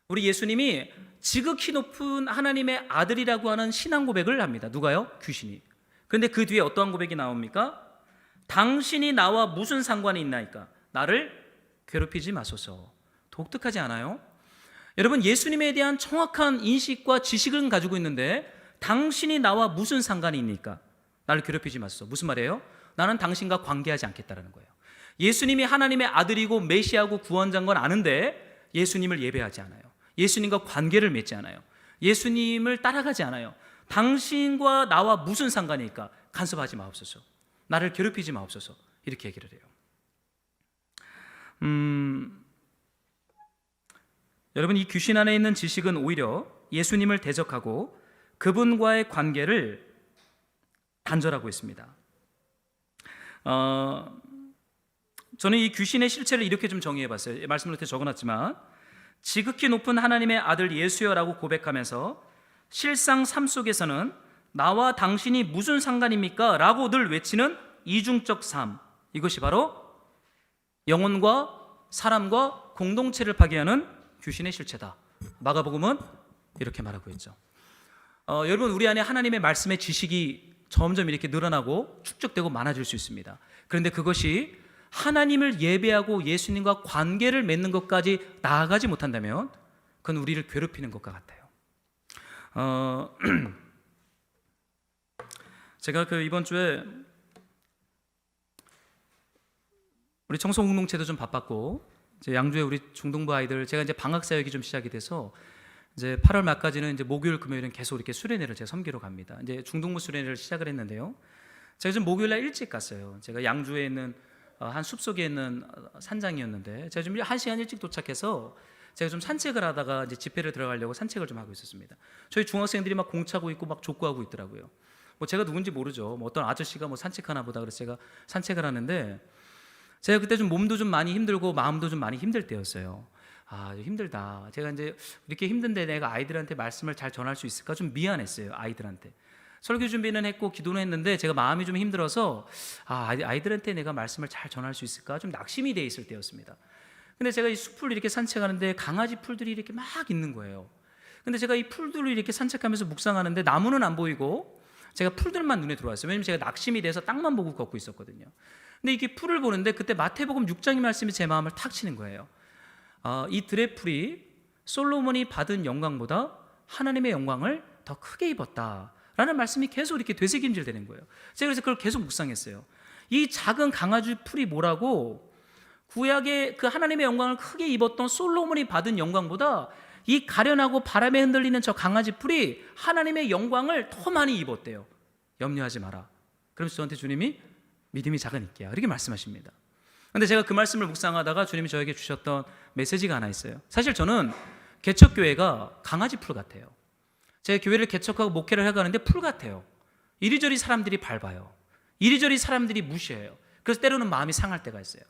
우리 예수님이 지극히 높은 하나님의 아들이라고 하는 신앙 고백을 합니다. 누가요? 귀신이. 그런데 그 뒤에 어떠한 고백이 나옵니까? 당신이 나와 무슨 상관이 있나이까? 나를 괴롭히지 마소서. 독특하지 않아요? 여러분, 예수님에 대한 정확한 인식과 지식은 가지고 있는데 당신이 나와 무슨 상관이 있니까? 나를 괴롭히지 마소서. 무슨 말이에요? 나는 당신과 관계하지 않겠다라는 거예요. 예수님이 하나님의 아들이고 메시아고 구원자인 건 아는데 예수님을 예배하지 않아요. 예수님과 관계를 맺지 않아요. 예수님을 따라가지 않아요. 당신과 나와 무슨 상관일까? 간섭하지 마옵소서. 나를 괴롭히지 마옵소서. 이렇게 얘기를 해요. 여러분, 이 귀신 안에 있는 지식은 오히려 예수님을 대적하고 그분과의 관계를 단절하고 있습니다. 저는 이 귀신의 실체를 이렇게 좀 정의해봤어요. 말씀을 이렇게 적어놨지만, 지극히 높은 하나님의 아들 예수여라고 고백하면서 실상 삶 속에서는 나와 당신이 무슨 상관입니까? 라고 늘 외치는 이중적 삶, 이것이 바로 영혼과 사람과 공동체를 파괴하는 귀신의 실체다. 마가복음은 이렇게 말하고 있죠. 여러분, 우리 안에 하나님의 말씀의 지식이 점점 이렇게 늘어나고 축적되고 많아질 수 있습니다. 그런데 그것이 하나님을 예배하고 예수님과 관계를 맺는 것까지 나아가지 못한다면 그건 우리를 괴롭히는 것과 같아요. 제가 이번 주에 우리 청소 공동체도 좀 바빴고, 이제 양주에 우리 중동부 아이들, 제가 이제 방학 사역이 좀 시작이 돼서 이제 8월 말까지는 이제 목요일 금요일은 계속 이렇게 수련회를 제가 섬기러 갑니다. 이제 중동부 수련회를 시작을 했는데요. 제가 좀 목요일 날 일찍 갔어요. 제가 양주에 있는 한 숲속에 있는 산장이었는데 제가 좀 1시간 일찍 도착해서 제가 좀 산책을 하다가 이제 집회를 들어가려고 산책을 좀 하고 있었습니다. 저희 중학생들이 막 공 차고 있고 막 족구하고 있더라고요. 뭐 제가 누군지 모르죠. 뭐 어떤 아저씨가 뭐 산책하나 보다 그래서 제가 산책을 하는데, 제가 그때 좀 몸도 좀 많이 힘들고 마음도 좀 많이 힘들 때였어요. 힘들다. 제가 이제 이렇게 힘든데 내가 아이들한테 말씀을 잘 전할 수 있을까 좀 미안했어요. 아이들한테 설교 준비는 했고 기도는 했는데 제가 마음이 좀 힘들어서 아이들한테 내가 말씀을 잘 전할 수 있을까 좀 낙심이 돼 있을 때였습니다. 근데 제가 이 숲을 이렇게 산책하는데 강아지 풀들이 이렇게 막 있는 거예요. 근데 제가 이 풀들을 이렇게 산책하면서 묵상하는데 나무는 안 보이고 제가 풀들만 눈에 들어왔어요. 왜냐면 제가 낙심이 돼서 땅만 보고 걷고 있었거든요. 근데 이렇게 풀을 보는데 그때 마태복음 6장의 말씀이 제 마음을 탁 치는 거예요. 이 들의 풀이 솔로몬이 받은 영광보다 하나님의 영광을 더 크게 입었다라는 말씀이 계속 이렇게 되새김질되는 거예요. 제가 그래서 그걸 계속 묵상했어요. 이 작은 강아지 풀이 뭐라고 구약의 그 하나님의 영광을 크게 입었던 솔로몬이 받은 영광보다 이 가련하고 바람에 흔들리는 저 강아지 풀이 하나님의 영광을 더 많이 입었대요. 염려하지 마라. 그러면서 저한테 주님이 믿음이 작은 이끼야 이렇게 말씀하십니다. 그런데 제가 그 말씀을 묵상하다가 주님이 저에게 주셨던 메시지가 하나 있어요. 사실 저는 개척교회가 강아지 풀 같아요. 제가 교회를 개척하고 목회를 해가는데 풀 같아요. 이리저리 사람들이 밟아요. 이리저리 사람들이 무시해요. 그래서 때로는 마음이 상할 때가 있어요.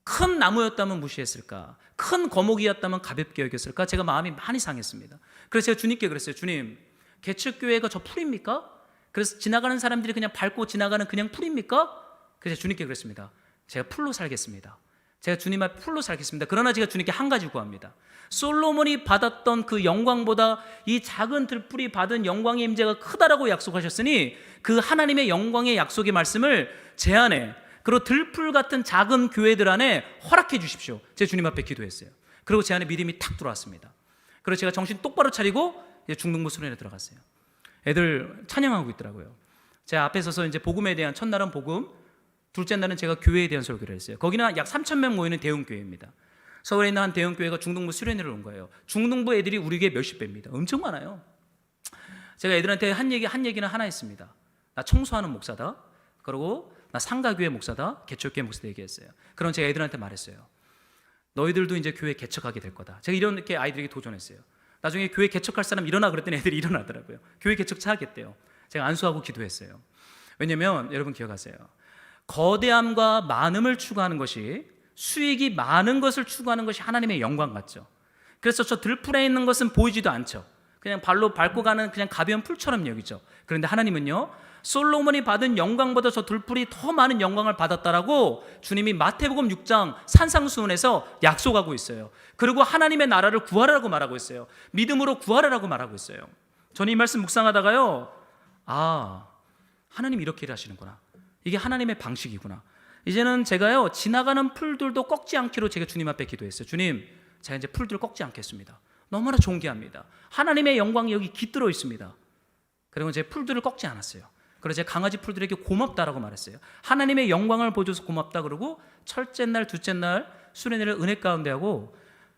큰 나무였다면 무시했을까? 큰 거목이었다면 가볍게 여겼을까? 제가 마음이 많이 상했습니다. 그래서 제가 주님께 그랬어요. 주님, 개척교회가 저 풀입니까? 그래서 지나가는 사람들이 그냥 밟고 지나가는 그냥 풀입니까? 그래서 주님께 그랬습니다. 제가 풀로 살겠습니다. 제가 주님 앞에 풀로 살겠습니다. 그러나 제가 주님께 한 가지 구합니다. 솔로몬이 받았던 그 영광보다 이 작은 들풀이 받은 영광의 임재가 크다라고 약속하셨으니 그 하나님의 영광의 약속의 말씀을 제 안에, 그리고 들풀 같은 작은 교회들 안에 허락해 주십시오. 제가 주님 앞에 기도했어요. 그리고 제 안에 믿음이 탁 들어왔습니다. 그래서 제가 정신 똑바로 차리고 이제 중동부 수련회에 들어갔어요. 애들 찬양하고 있더라고요. 제가 앞에 서서 이제 복음에 대한, 첫날은 복음, 둘째 날은 제가 교회에 대한 설교를 했어요. 거기는 약 3,000명 모이는 대형 교회입니다. 서울에 있는 한 대형 교회가 중동부 수련회를 온 거예요. 중동부 애들이 우리 교회 몇십 배입니다. 엄청 많아요. 제가 애들한테 한 얘기는 하나 했습니다. 나 청소하는 목사다. 그리고 나 상가교회 목사다. 개척교회 목사다 얘기했어요. 그럼 제가 애들한테 말했어요. 너희들도 이제 교회 개척하게 될 거다. 제가 이렇게 아이들에게 도전했어요. 나중에 교회 개척할 사람 일어나 그랬더니 애들이 일어나더라고요. 교회 개척차 하겠대요. 제가 안수하고 기도했어요. 왜냐면 여러분 기억하세요. 거대함과 많음을 추구하는 것이, 수익이 많은 것을 추구하는 것이 하나님의 영광 같죠. 그래서 저 들풀에 있는 것은 보이지도 않죠. 그냥 발로 밟고 가는 그냥 가벼운 풀처럼 여기죠. 그런데 하나님은요, 솔로몬이 받은 영광보다 저 들풀이 더 많은 영광을 받았다라고 주님이 마태복음 6장 산상수훈에서 약속하고 있어요. 그리고 하나님의 나라를 구하라고 말하고 있어요. 믿음으로 구하라고 말하고 있어요. 저는 이 말씀 묵상하다가요, 하나님 이렇게 일하시는구나. 이게 하나님의 방식이구나. 이제는 제가요, 지나가는 풀들도 꺾지 않기로 제가 주님 앞에 기도했어요. 주님, 제가 이제 풀들을 꺾지 않겠습니다. 너무나 존귀합니다. 하나님의 영광이 여기 깃들어 있습니다. 그리고 제 풀들을 꺾지 않았어요. 그래서 제가 강아지 풀들에게 고맙다라고 말했어요. 하나님의 영광을 보여줘서 고맙다 그러고, 첫째 날, 둘째 날 수련회를 은혜 가운데 하고,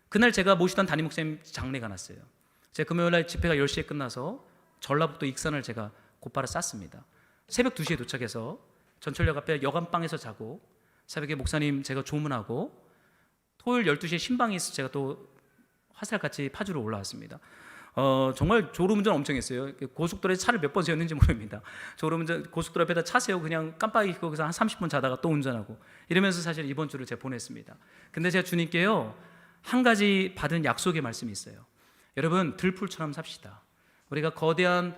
그날 제가 모시던 담임 목사님 장례가 났어요. 제가 금요일 날 집회가 10시에 끝나서 전라북도 익산을 제가 곧바로 쌌습니다. 새벽 2시에 도착해서 전철역 앞에 여관방에서 자고, 새벽에 목사님 제가 조문하고, 토요일 12시에 신방에 있어서 제가 또 화살같이 파주로 올라왔습니다. 정말 졸음운전 엄청 했어요. 고속도로에 차를 몇 번 세웠는지 모릅니다. 졸음운전, 고속도로 앞에다 차 세우고 그냥 깜빡이 거기서 한 30분 자다가 또 운전하고 이러면서 사실 이번 주를 제가 보냈습니다. 근데 제가 주님께요, 한 가지 받은 약속의 말씀이 있어요. 여러분, 들풀처럼 삽시다. 우리가 거대한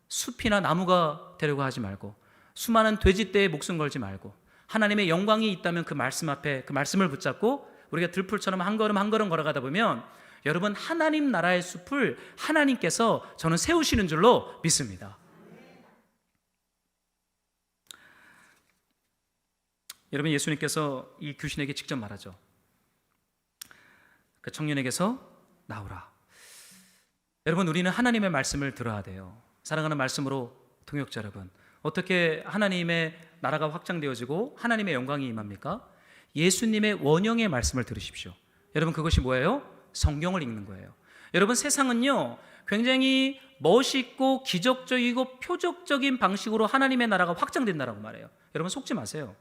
숲이나 나무가 되려고 하지 말고, 수많은 돼지떼에 목숨 걸지 말고, 하나님의 영광이 있다면 그 말씀 앞에 그 말씀을 붙잡고 우리가 들풀처럼 한 걸음 한 걸음 걸어가다 보면 여러분, 하나님 나라의 숲을 하나님께서 저는 세우시는 줄로 믿습니다. 여러분, 예수님께서 이 귀신에게 직접 말하죠. 그 청년에게서 나오라. 여러분, 우리는 하나님의 말씀을 들어야 돼요. 사랑하는 말씀으로 동역자 여러분, 어떻게 하나님의 나라가 확장되어지고 하나님의 영광이 임합니까? 예수님의 원형의 말씀을 들으십시오. 여러분, 그것이 뭐예요? 성경을 읽는 거예요. 여러분, 세상은요 굉장히 멋있고 기적적이고 표적적인 방식으로 하나님의 나라가 확장된다라고 말해요. 여러분, 속지 마세요.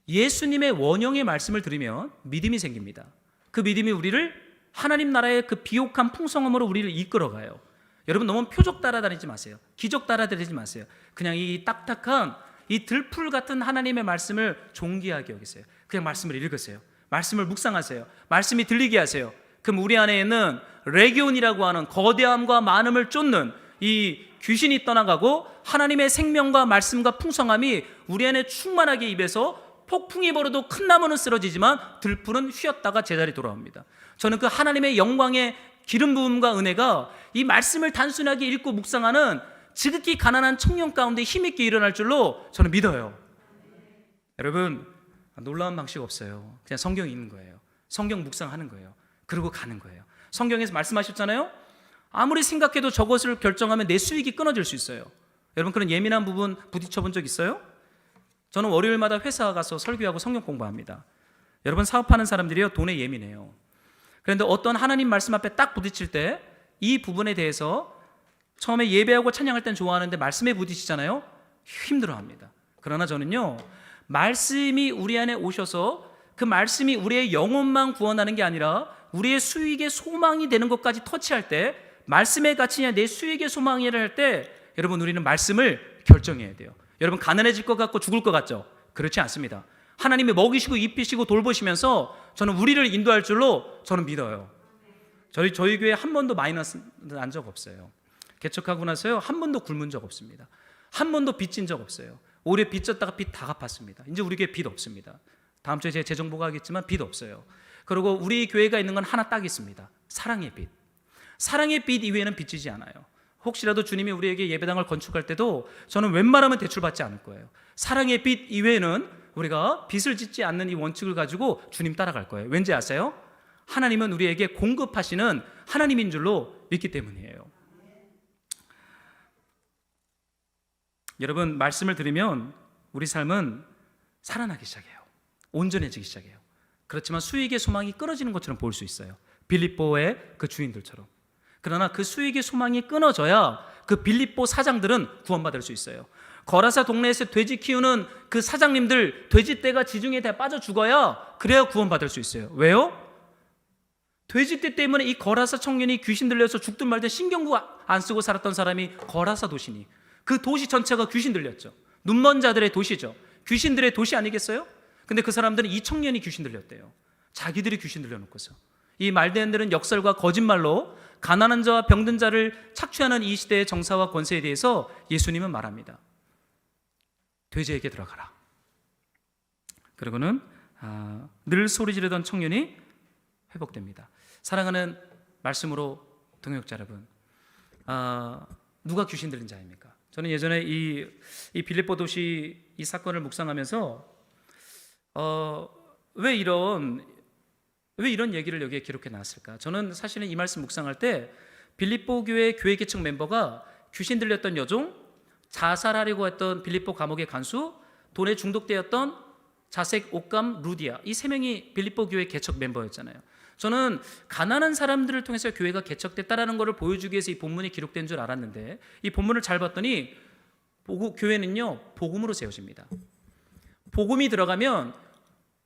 예수님의 원형의 말씀을 들으면 믿음이 생깁니다. 그 믿음이 우리를 하나님 나라의 그 비옥한 풍성함으로 우리를 이끌어가요. 여러분, 너무 표적 따라다니지 마세요. 기적 따라다니지 마세요. 그냥 이 딱딱한 이 들풀 같은 하나님의 말씀을 존귀하게 여기세요. 그냥 말씀을 읽으세요. 말씀을 묵상하세요. 말씀이 들리게 하세요. 그럼 우리 안에 있는 레기온이라고 하는 거대함과 많음을 쫓는 이 귀신이 떠나가고 하나님의 생명과 말씀과 풍성함이 우리 안에 충만하게 입에서 폭풍이 벌어도 큰 나무는 쓰러지지만 들풀은 휘었다가 제자리 돌아옵니다. 저는 그 하나님의 영광의 기름 부음과 은혜가 이 말씀을 단순하게 읽고 묵상하는 지극히 가난한 청년 가운데 힘있게 일어날 줄로 저는 믿어요. 여러분, 놀라운 방식 없어요. 그냥 성경 읽는 거예요. 성경 묵상하는 거예요. 그리고 가는 거예요. 성경에서 말씀하셨잖아요. 아무리 생각해도 저것을 결정하면 내 수익이 끊어질 수 있어요. 여러분, 그런 예민한 부분 부딪혀 본 적 있어요? 저는 월요일마다 회사 가서 설교하고 성경 공부합니다. 여러분, 사업하는 사람들이요 돈에 예민해요. 그런데 어떤 하나님 말씀 앞에 딱 부딪힐 때 이 부분에 대해서 처음에 예배하고 찬양할 땐 좋아하는데 말씀에 부딪히잖아요. 힘들어합니다. 그러나 저는요, 말씀이 우리 안에 오셔서 그 말씀이 우리의 영혼만 구원하는 게 아니라 우리의 수익의 소망이 되는 것까지 터치할 때, 말씀의 가치냐 내 수익의 소망이라 할 때 여러분, 우리는 말씀을 결정해야 돼요. 여러분, 가난해질 것 같고 죽을 것 같죠? 그렇지 않습니다. 하나님이 먹이시고 입히시고 돌보시면서 저는 우리를 인도할 줄로 저는 믿어요. 저희 교회 한 번도 마이너스 난 적 없어요. 개척하고 나서요 한 번도 굶은 적 없습니다. 한 번도 빚진 적 없어요. 오히려 빚졌다가 빚 다 갚았습니다. 이제 우리 교회 빚 없습니다. 다음 주에 제 재정 보고하겠지만 빚 없어요. 그리고 우리 교회가 있는 건 하나 딱 있습니다. 사랑의 빚. 사랑의 빚 이외에는 빚지지 않아요. 혹시라도 주님이 우리에게 예배당을 건축할 때도 저는 웬만하면 대출받지 않을 거예요. 사랑의 빚 이외에는 우리가 빚을 짓지 않는 이 원칙을 가지고 주님 따라갈 거예요. 왠지 아세요? 하나님은 우리에게 공급하시는 하나님인 줄로 믿기 때문이에요. 여러분, 말씀을 들으면 우리 삶은 살아나기 시작해요. 온전해지기 시작해요. 그렇지만 수익의 소망이 끊어지는 것처럼 보일 수 있어요. 빌립보의 그 주인들처럼. 그러나 그 수익의 소망이 끊어져야 그 빌립보 사장들은 구원받을 수 있어요. 거라사 동네에서 돼지 키우는 그 사장님들, 돼지떼가 지중해에 다 빠져 죽어야 그래야 구원받을 수 있어요. 왜요? 돼지떼 때문에 이 거라사 청년이 귀신 들려서 죽든 말든 신경구 안 쓰고 살았던 사람이 거라사 도시니, 그 도시 전체가 귀신 들렸죠. 눈먼 자들의 도시죠. 귀신들의 도시 아니겠어요? 근데 그 사람들은 이 청년이 귀신 들렸대요. 자기들이 귀신 들려놓고서. 이 말되는 데는 역설과 거짓말로 가난한 자와 병든 자를 착취하는 이 시대의 정사와 권세에 대해서 예수님은 말합니다. 돼지에게 들어가라. 그리고는 늘 소리 지르던 청년이 회복됩니다. 사랑하는 말씀으로 동역자 여러분, 누가 귀신 들린 자입니까? 저는 예전에 이 빌립보 도시 이 사건을 묵상하면서 왜 이런 얘기를 여기에 기록해 놨을까? 저는 사실은 이 말씀 묵상할 때 빌립보 교회 개척 멤버가 귀신 들렸던 여종, 자살하려고 했던 빌립보 감옥의 간수, 돈에 중독되었던 자색 옥감 루디아, 이 세 명이 빌립보 교회 개척 멤버였잖아요. 저는 가난한 사람들을 통해서 교회가 개척됐다라는 것을 보여주기 위해서 이 본문이 기록된 줄 알았는데, 이 본문을 잘 봤더니 교회는요 복음으로 세워집니다. 복음이 들어가면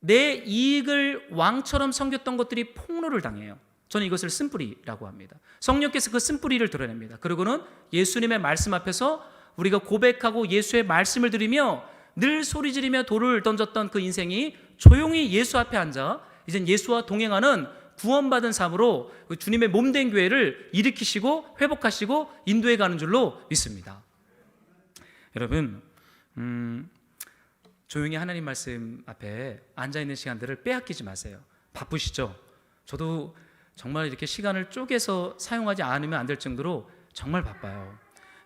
내 이익을 왕처럼 섬겼던 것들이 폭로를 당해요. 저는 이것을 쓴뿌리라고 합니다. 성령께서 그 쓴뿌리를 드러냅니다. 그리고는 예수님의 말씀 앞에서 우리가 고백하고 예수의 말씀을 들으며 늘 소리 지르며 돌을 던졌던 그 인생이 조용히 예수 앞에 앉아 이젠 예수와 동행하는 구원받은 삶으로 주님의 몸된 교회를 일으키시고 회복하시고 인도해 가는 줄로 믿습니다. 여러분, 조용히 하나님 말씀 앞에 앉아있는 시간들을 빼앗기지 마세요. 바쁘시죠? 저도 정말 이렇게 시간을 쪼개서 사용하지 않으면 안 될 정도로 정말 바빠요.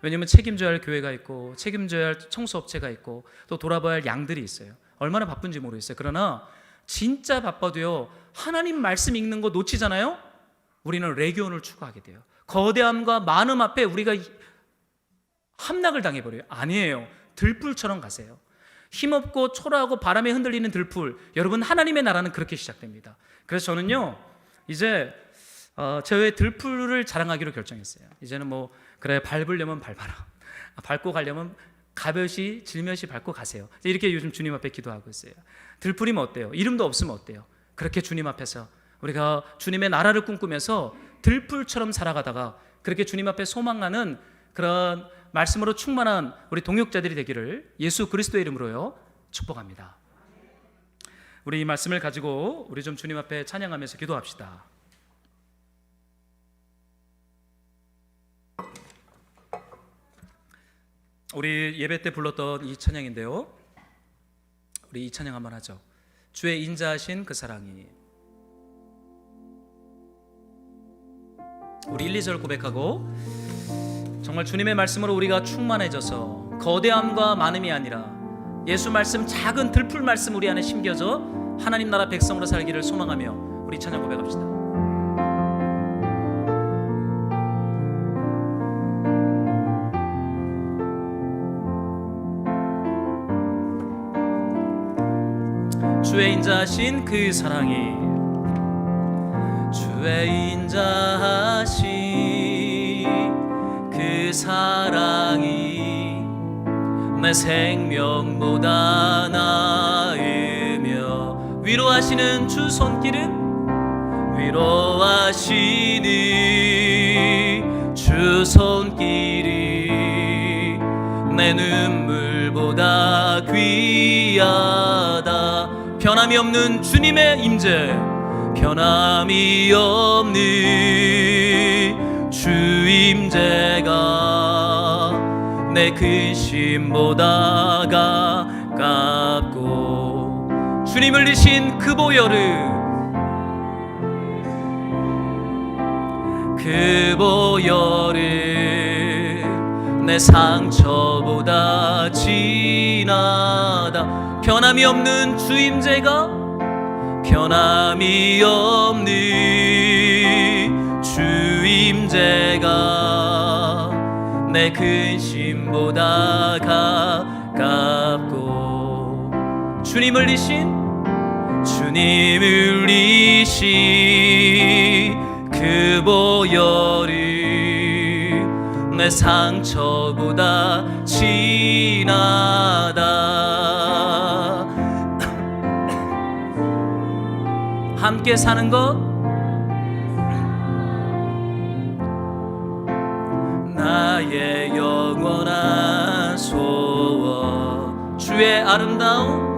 왜냐하면 책임져야 할 교회가 있고 책임져야 할 청소업체가 있고 또 돌아봐야 할 양들이 있어요. 얼마나 바쁜지 모르겠어요. 그러나 진짜 바빠도요, 하나님 말씀 읽는 거 놓치잖아요. 우리는 레기온을 추구하게 돼요. 거대함과 많음 앞에 우리가 함락을 당해버려요. 아니에요. 들풀처럼 가세요. 힘없고 초라하고 바람에 흔들리는 들풀, 여러분 하나님의 나라는 그렇게 시작됩니다. 그래서 저는요 이제 제 들풀을 자랑하기로 결정했어요. 이제는 뭐 그래, 밟으려면 밟아라, 밟고 가려면 가벼시 질며시 밟고 가세요. 이렇게 요즘 주님 앞에 기도하고 있어요. 들풀이면 어때요? 이름도 없으면 어때요? 그렇게 주님 앞에서 우리가 주님의 나라를 꿈꾸면서 들풀처럼 살아가다가 그렇게 주님 앞에 소망하는 그런 말씀으로 충만한 우리 동역자들이 되기를 예수 그리스도의 이름으로요 축복합니다. 우리 이 말씀을 가지고 우리 좀 주님 앞에 찬양하면서 기도합시다. 우리 예배 때 불렀던 이 찬양인데요, 우리 이 찬양 한번 하죠. 주의 인자하신 그 사랑이. 우리 1, 2절 고백하고 정말 주님의 말씀으로 우리가 충만해져서 거대함과 많음이 아니라 예수 말씀, 작은 들풀 말씀 우리 안에 심겨져 하나님 나라 백성으로 살기를 소망하며 우리 찬양 고백합시다. 주의 인자하신 그 사랑이, 주의 인자하신 그 사랑이 내 생명보다 나으며, 위로하시는 주 손길은, 위로하시는 주 손길이 내 눈물보다 귀하다. 변함이 없는 주님의 임재, 변함이 없는 주 임재가 내 근심보다 가깝고, 주님 흘리신 그 보혈은, 그 보혈은 내 상처보다 진하다. 변함이 없는 주 임재가, 변함이 없는 주 임재가 내 근심보다 가깝고, 주님 흘리신 그 보혈이 내 상처보다 진하다. 함께 사는 것, 나의 영원한 소원, 주의 아름다움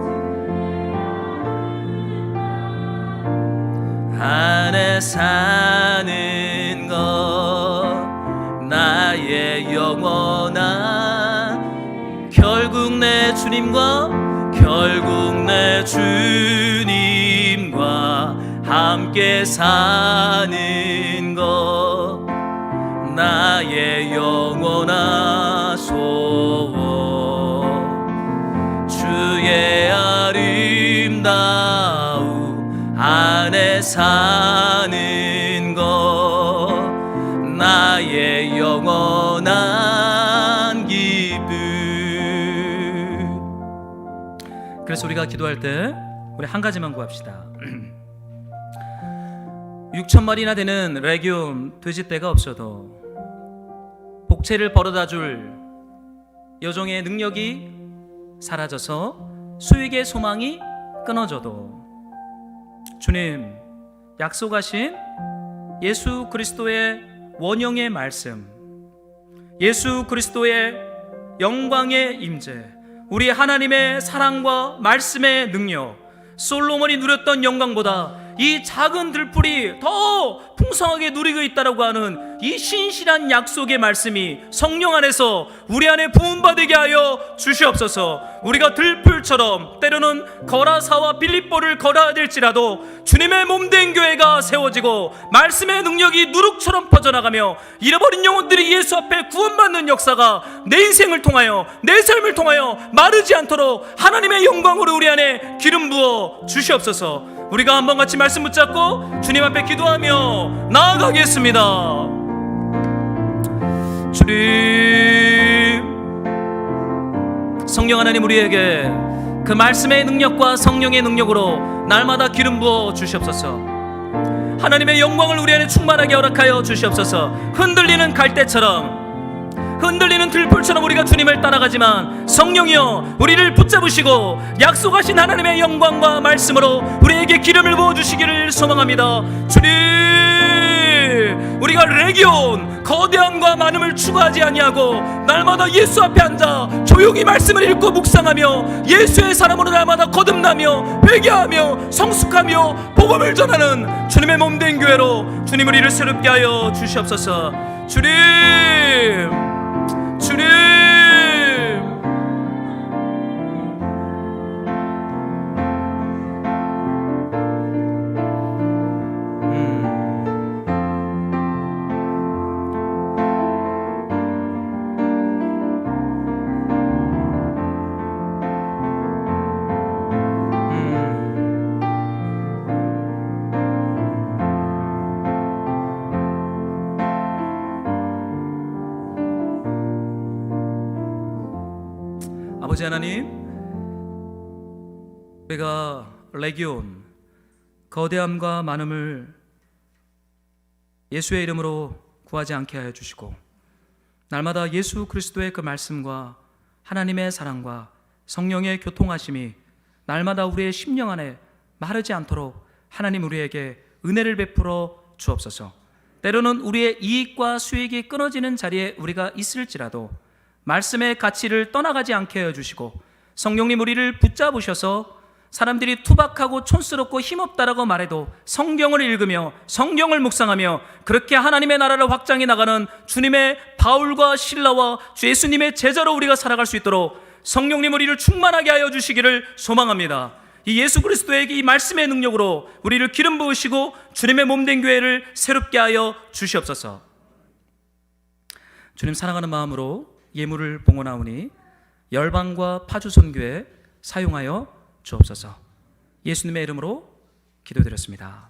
안에 사는 것, 나의 영원한, 결국 내 주님과, 결국 내 주님과 함께 사는 것, 나의 영원한 소원, 주의 아름다움 안에 사는 것, 나의 영원한 기쁨. 그래서 우리가 기도할 때 우리 한 가지만 구합시다. 6,000마리나 되는 레기온 돼지떼가 없어도, 복채를 벌어다 줄 여종의 능력이 사라져서 수익의 소망이 끊어져도, 주님 약속하신 예수 그리스도의 원형의 말씀, 예수 그리스도의 영광의 임재, 우리 하나님의 사랑과 말씀의 능력, 솔로몬이 누렸던 영광보다 이 작은 들풀이 더 풍성하게 누리고 있다라고 하는 이 신실한 약속의 말씀이 성령 안에서 우리 안에 부음받게 하여 주시옵소서. 우리가 들풀처럼 때로는 거라사와 빌립보를 걸어야 될지라도 주님의 몸된 교회가 세워지고 말씀의 능력이 누룩처럼 퍼져나가며 잃어버린 영혼들이 예수 앞에 구원받는 역사가 내 인생을 통하여, 내 삶을 통하여 마르지 않도록 하나님의 영광으로 우리 안에 기름 부어 주시옵소서. 우리가 한번 같이 말씀 붙잡고 주님 앞에 기도하며 나아가겠습니다. 주님, 성령 하나님, 우리에게 그 말씀의 능력과 성령의 능력으로 날마다 기름 부어 주시옵소서. 하나님의 영광을 우리 안에 충만하게 허락하여 주시옵소서. 흔들리는 갈대처럼, 흔들리는 들풀처럼 우리가 주님을 따라가지만 성령이여 우리를 붙잡으시고 약속하신 하나님의 영광과 말씀으로 우리에게 기름을 부어주시기를 소망합니다. 주님, 우리가 레기온 거대함과 많음을 추구하지 아니하고 날마다 예수 앞에 앉아 조용히 말씀을 읽고 묵상하며 예수의 사람으로 날마다 거듭나며 회개하며 성숙하며 복음을 전하는 주님의 몸된 교회로 주님 우리를 새롭게 하여 주시옵소서. 주님, 주님, 아버지 하나님, 우리가 레기온 거대함과 많음을 예수의 이름으로 구하지 않게 하여 주시고 날마다 예수 그리스도의 그 말씀과 하나님의 사랑과 성령의 교통하심이 날마다 우리의 심령 안에 마르지 않도록 하나님 우리에게 은혜를 베풀어 주옵소서. 때로는 우리의 이익과 수익이 끊어지는 자리에 우리가 있을지라도 말씀의 가치를 떠나가지 않게 하여 주시고 성령님 우리를 붙잡으셔서 사람들이 투박하고 촌스럽고 힘없다라고 말해도 성경을 읽으며 성경을 묵상하며 그렇게 하나님의 나라를 확장해 나가는 주님의 바울과 실라와 주 예수님의 제자로 우리가 살아갈 수 있도록 성령님 우리를 충만하게 하여 주시기를 소망합니다. 이 예수 그리스도의 이 말씀의 능력으로 우리를 기름 부으시고 주님의 몸된 교회를 새롭게 하여 주시옵소서. 주님 사랑하는 마음으로 예물을 봉헌하오니 열방과 파주선교회 사용하여 주옵소서. 예수님의 이름으로 기도드렸습니다.